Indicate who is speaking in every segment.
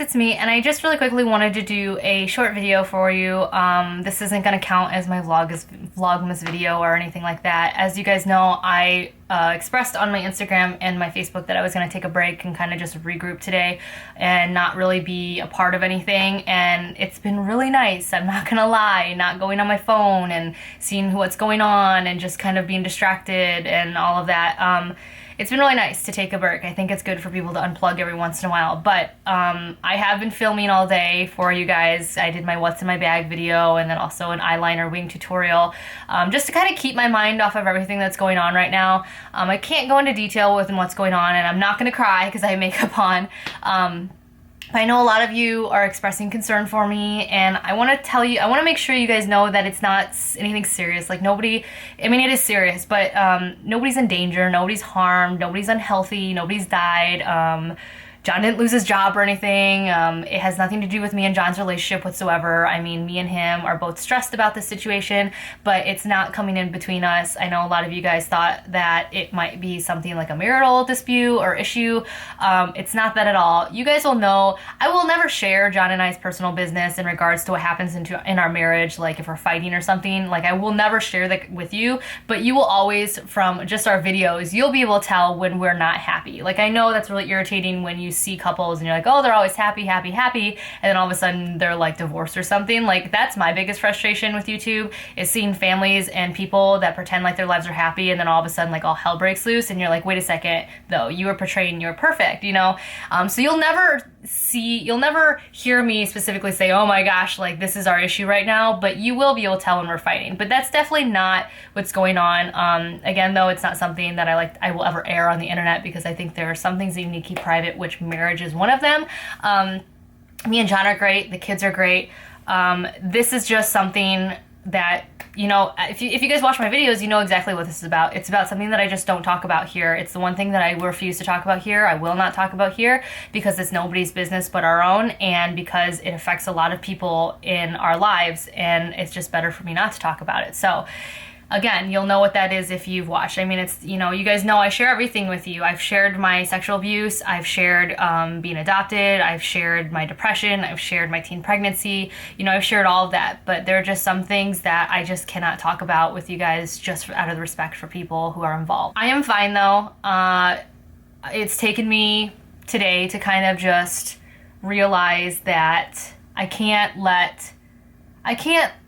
Speaker 1: it's me, and I just really quickly wanted to do a short video for you. This isn't going to count as my Vlogmas video or anything like that. As you guys know, I expressed on my Instagram and my Facebook that I was going to take a break and kind of just regroup today and not really be a part of anything, and it's been really nice, I'm not gonna lie, not going on my phone and seeing what's going on and just kind of being distracted and all of that. It's been really nice to take a break. I think it's good for people to unplug every once in a while, but I have been filming all day for you guys. I did my what's in my bag video and then also an eyeliner wing tutorial, just to kind of keep my mind off of everything that's going on right now. I can't go into detail with what's going on, and I'm not going to cry because I have makeup on. I know a lot of you are expressing concern for me, and I want to tell you, I want to make sure you guys know that it's not anything serious. Like, nobody, I mean, it is serious, but nobody's in danger, nobody's harmed, nobody's unhealthy, nobody's died. John didn't lose his job or anything. It has nothing to do with me and John's relationship whatsoever. I mean, me and him are both stressed about this situation, but it's not coming in between us. I know a lot of you guys thought that it might be something like a marital dispute or issue. It's not that at all. You guys will know, I will never share John and I's personal business in regards to what happens in our marriage, like if we're fighting or something. Like, I will never share that with you, but you will always, from just our videos, you'll be able to tell when we're not happy. Like, I know that's really irritating when you see couples and you're like, oh, they're always happy, happy, happy, and then all of a sudden they're like divorced or something. Like, that's my biggest frustration with YouTube, is seeing families and people that pretend like their lives are happy, and then all of a sudden like all hell breaks loose and you're like, wait a second, though, you were portraying you're perfect, you know? So you'll never hear me specifically say, oh my gosh, like this is our issue right now, but you will be able to tell when we're fighting. But that's definitely not what's going on. Again, though, it's not something that I will ever air on the internet, because I think there are some things that you need to keep private, which marriage is one of them. Me and John are great, the kids are great. This is just something that, you know, if you guys watch my videos, you know exactly what this is about. It's about something that I just don't talk about here. It's the one thing that I refuse to talk about here. I will not talk about here, because it's nobody's business but our own, and because it affects a lot of people in our lives, and it's just better for me not to talk about it. So again, you'll know what that is if you've watched. I mean, it's, you know, you guys know I share everything with you. I've shared my sexual abuse, I've shared being adopted, I've shared my depression, I've shared my teen pregnancy, you know, I've shared all of that, but there are just some things that I just cannot talk about with you guys, just out of the respect for people who are involved. I am fine though. It's taken me today to kind of just realize that I can't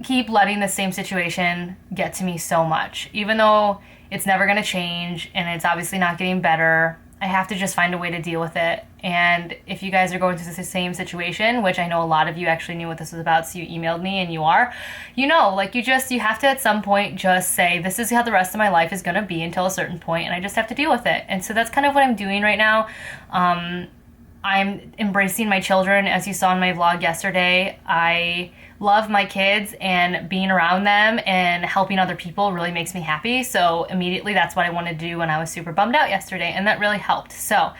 Speaker 1: keep letting the same situation get to me so much. Even though it's never gonna change and it's obviously not getting better, I have to just find a way to deal with it. And if you guys are going through the same situation, which I know a lot of you actually knew what this was about, so you emailed me and you are, you know, like you have to at some point just say, this is how the rest of my life is gonna be until a certain point, and I just have to deal with it. And so that's kind of what I'm doing right now. I'm embracing my children. As you saw in my vlog yesterday, I love my kids, and being around them and helping other people really makes me happy. So immediately that's what I wanted to do when I was super bummed out yesterday, and that really helped. So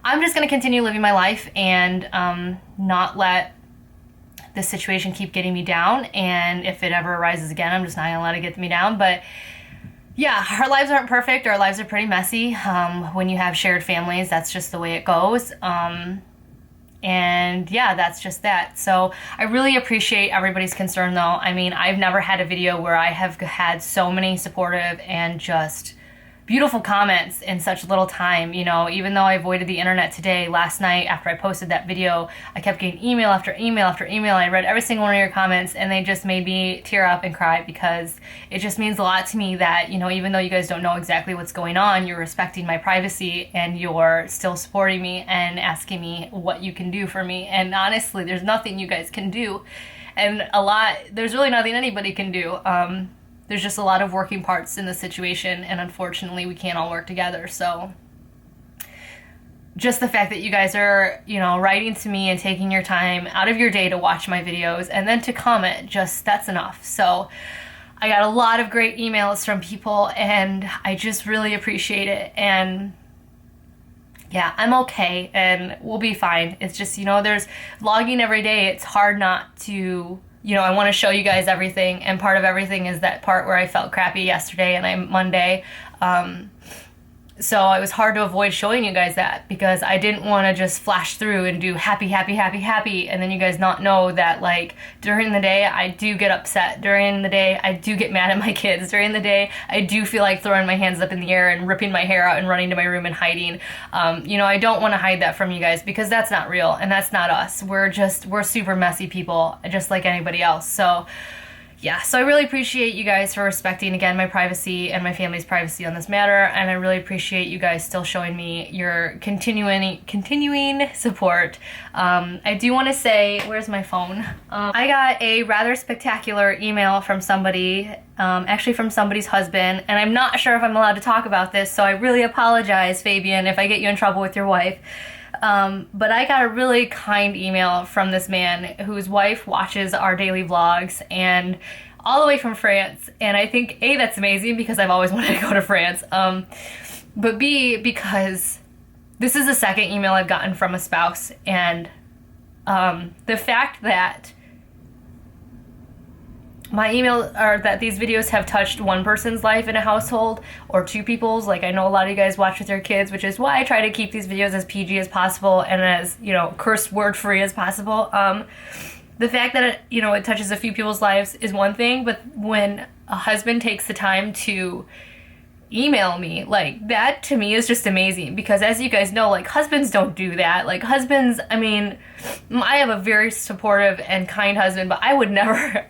Speaker 1: I'm just gonna continue living my life and not let this situation keep getting me down. And if it ever arises again, I'm just not gonna let it get me down. But yeah, our lives aren't perfect. Our lives are pretty messy. When you have shared families, that's just the way it goes. And yeah, that's just that. So I really appreciate everybody's concern though. I mean, I've never had a video where I have had so many supportive and just beautiful comments in such little time. You know, even though I avoided the internet today, last night after I posted that video, I kept getting email after email after email. I read every single one of your comments, and they just made me tear up and cry, because it just means a lot to me that, you know, even though you guys don't know exactly what's going on, you're respecting my privacy and you're still supporting me and asking me what you can do for me. And honestly, there's nothing you guys can do, and there's really nothing anybody can do. There's just a lot of working parts in the situation, and unfortunately we can't all work together. So just the fact that you guys are, you know, writing to me and taking your time out of your day to watch my videos and then to comment, that's enough. So I got a lot of great emails from people, and I just really appreciate it. And yeah, I'm okay, and we'll be fine. It's just, you know, there's vlogging every day. It's hard not to, you know, I want to show you guys everything, and part of everything is that part where I felt crappy yesterday and Monday. So it was hard to avoid showing you guys that because I didn't want to just flash through and do happy, happy, happy, happy, and then you guys not know that, like, during the day I do get upset. During the day I do get mad at my kids. During the day I do feel like throwing my hands up in the air and ripping my hair out and running to my room and hiding. You know, I don't want to hide that from you guys because that's not real and that's not us. We're super messy people, just like anybody else. So yeah, so I really appreciate you guys for respecting, again, my privacy and my family's privacy on this matter, and I really appreciate you guys still showing me your continuing support. I do want to say, where's my phone? I got a rather spectacular email from somebody, actually from somebody's husband, and I'm not sure if I'm allowed to talk about this, so I really apologize, Fabian, if I get you in trouble with your wife. But I got a really kind email from this man whose wife watches our daily vlogs, and all the way from France. And I think A, that's amazing because I've always wanted to go to France. But B, because this is the second email I've gotten from a spouse, and the fact that my email, or that these videos have touched one person's life in a household or two people's, like I know a lot of you guys watch with your kids, which is why I try to keep these videos as PG as possible and as, you know, curse word free as possible. The fact that it, you know, it touches a few people's lives is one thing, but when a husband takes the time to email me, like, that to me is just amazing, because as you guys know, like, husbands don't do that. Like, husbands, I mean, I have a very supportive and kind husband, but I would never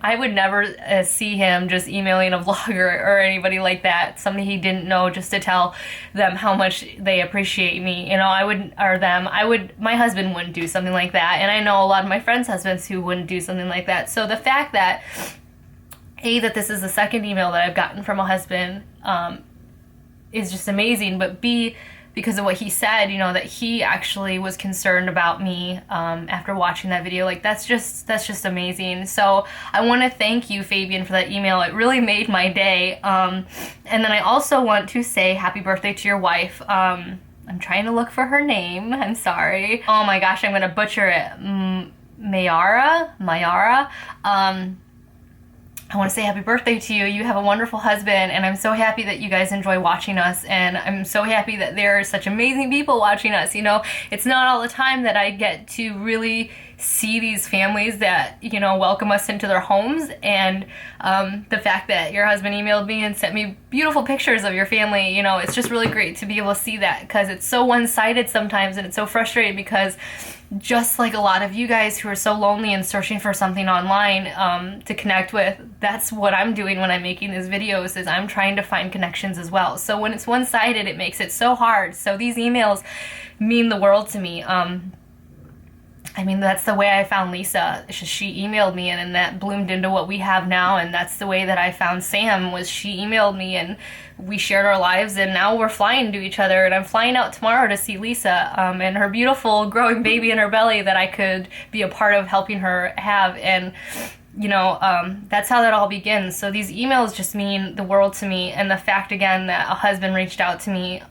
Speaker 1: see him just emailing a vlogger or anybody like that, somebody he didn't know, just to tell them how much they appreciate me. You know, my husband wouldn't do something like that, and I know a lot of my friends' husbands who wouldn't do something like that. So the fact that, A, that this is the second email that I've gotten from a husband, is just amazing, but B, because of what he said, you know, that he actually was concerned about me after watching that video, like, that's just amazing. So I want to thank you, Fabian, for that email. It really made my day. And then I also want to say happy birthday to your wife. I'm trying to look for her name. I'm sorry. Oh my gosh, I'm gonna butcher it. Mayara. I want to say happy birthday to you. You have a wonderful husband, and I'm so happy that you guys enjoy watching us, and I'm so happy that there are such amazing people watching us. You know, it's not all the time that I get to really see these families that, you know, welcome us into their homes, and the fact that your husband emailed me and sent me beautiful pictures of your family, you know, it's just really great to be able to see that, because it's so one-sided sometimes, and it's so frustrating, because just like a lot of you guys who are so lonely and searching for something online to connect with, that's what I'm doing when I'm making these videos, is I'm trying to find connections as well. So when it's one-sided, it makes it so hard. So these emails mean the world to me. I mean, that's the way I found Lisa. She emailed me, and then that bloomed into what we have now, and that's the way that I found Sam, was she emailed me, and we shared our lives, and now we're flying to each other, and I'm flying out tomorrow to see Lisa and her beautiful growing baby in her belly that I could be a part of helping her have, and you know, that's how that all begins. So these emails just mean the world to me, and the fact, again, that a husband reached out to me,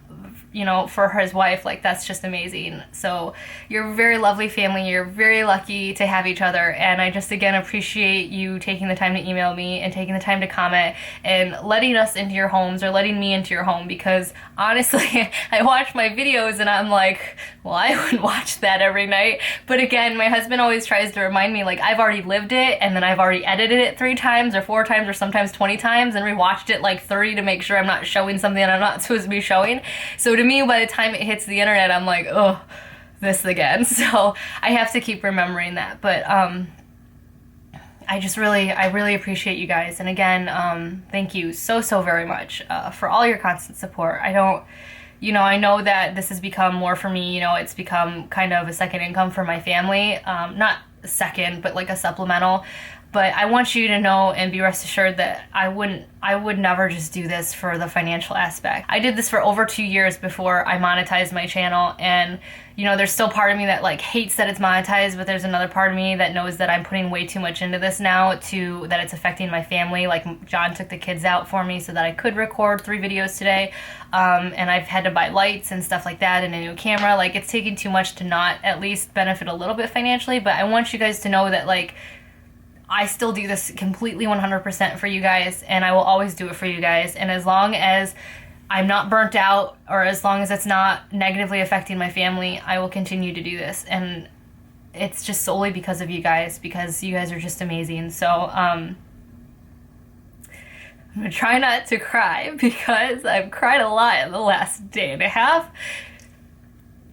Speaker 1: you know, for his wife, like, that's just amazing. So you're a very lovely family. You're very lucky to have each other, and I just, again, appreciate you taking the time to email me and taking the time to comment and letting us into your homes, or letting me into your home, because honestly, I watch my videos and I'm like, well, I wouldn't watch that every night. But again, my husband always tries to remind me, like, I've already lived it, and then I've already edited it 3 times or 4 times or sometimes 20 times and rewatched it like 30 to make sure I'm not showing something that I'm not supposed to be showing. So to me, by the time it hits the internet, I'm like, oh, this again. So I have to keep remembering that. But I really appreciate you guys. And again, thank you so very much for all your constant support. I know that this has become more for me, you know, it's become kind of a second income for my family. Not second, but like a supplemental. But I want you to know and be rest assured that I would never just do this for the financial aspect. I did this for over 2 years before I monetized my channel, and you know, there's still part of me that like hates that it's monetized, but there's another part of me that knows that I'm putting way too much into this now, that it's affecting my family. Like, John took the kids out for me so that I could record 3 videos today, and I've had to buy lights and stuff like that and a new camera. Like, it's taking too much to not at least benefit a little bit financially. But I want you guys to know that, like, I still do this completely 100% for you guys, and I will always do it for you guys. And as long as I'm not burnt out, or as long as it's not negatively affecting my family, I will continue to do this. And it's just solely because of you guys are just amazing. So, I'm gonna try not to cry because I've cried a lot in the last day and a half.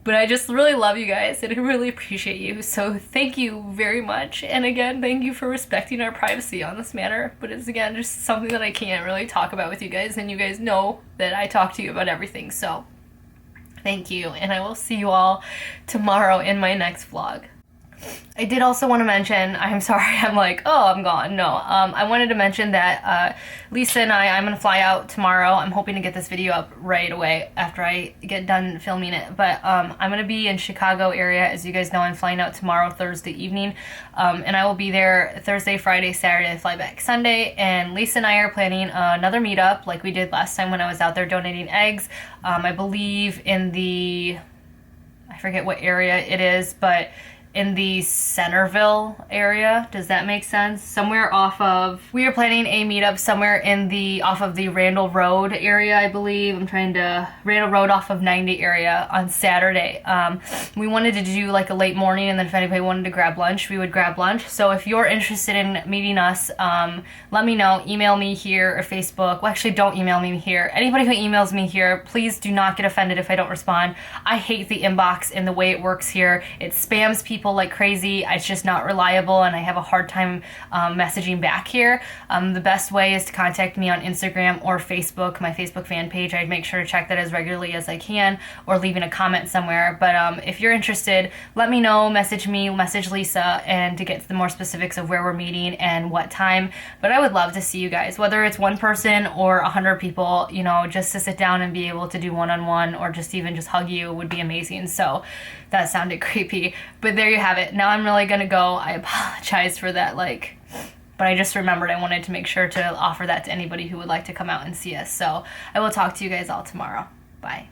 Speaker 1: But I just really love you guys and I really appreciate you. So thank you very much. And again, thank you for respecting our privacy on this matter. But it's again just something that I can't really talk about with you guys, and you guys know that I talk to you about everything. So thank you, and I will see you all tomorrow in my next vlog. I did also want to mention, I'm sorry, I'm like, oh, I'm gone. No, I wanted to mention that Lisa and I'm going to fly out tomorrow. I'm hoping to get this video up right away after I get done filming it. But I'm going to be in Chicago area. As you guys know, I'm flying out tomorrow, Thursday evening. And I will be there Thursday, Friday, Saturday, fly back Sunday. And Lisa and I are planning another meetup like we did last time when I was out there donating eggs. I believe in the, I forget what area it is, but in the Centerville area. Does that make sense? Somewhere off of, we are planning a meetup somewhere in the, off of the Randall Road area, I believe. Randall Road off of 90 area on Saturday. We wanted to do like a late morning, and then if anybody wanted to grab lunch, we would grab lunch. So if you're interested in meeting us, let me know. Email me here or Facebook. Well, actually, don't email me here. Anybody who emails me here, please do not get offended if I don't respond. I hate the inbox and the way it works here. It spams people like crazy. It's just not reliable, and I have a hard time messaging back here. The best way is to contact me on Instagram or Facebook, my Facebook fan page. I'd make sure to check that as regularly as I can, or leaving a comment somewhere. But if you're interested, let me know, message me, message Lisa, and to get the more specifics of where we're meeting and what time. But I would love to see you guys, whether it's one person or 100 people, you know, just to sit down and be able to do one-on-one, or just even just hug you would be amazing. So that sounded creepy, but there you have it. Now I'm really gonna go. I apologize for that, but I just remembered I wanted to make sure to offer that to anybody who would like to come out and see us. So I will talk to you guys all tomorrow. Bye.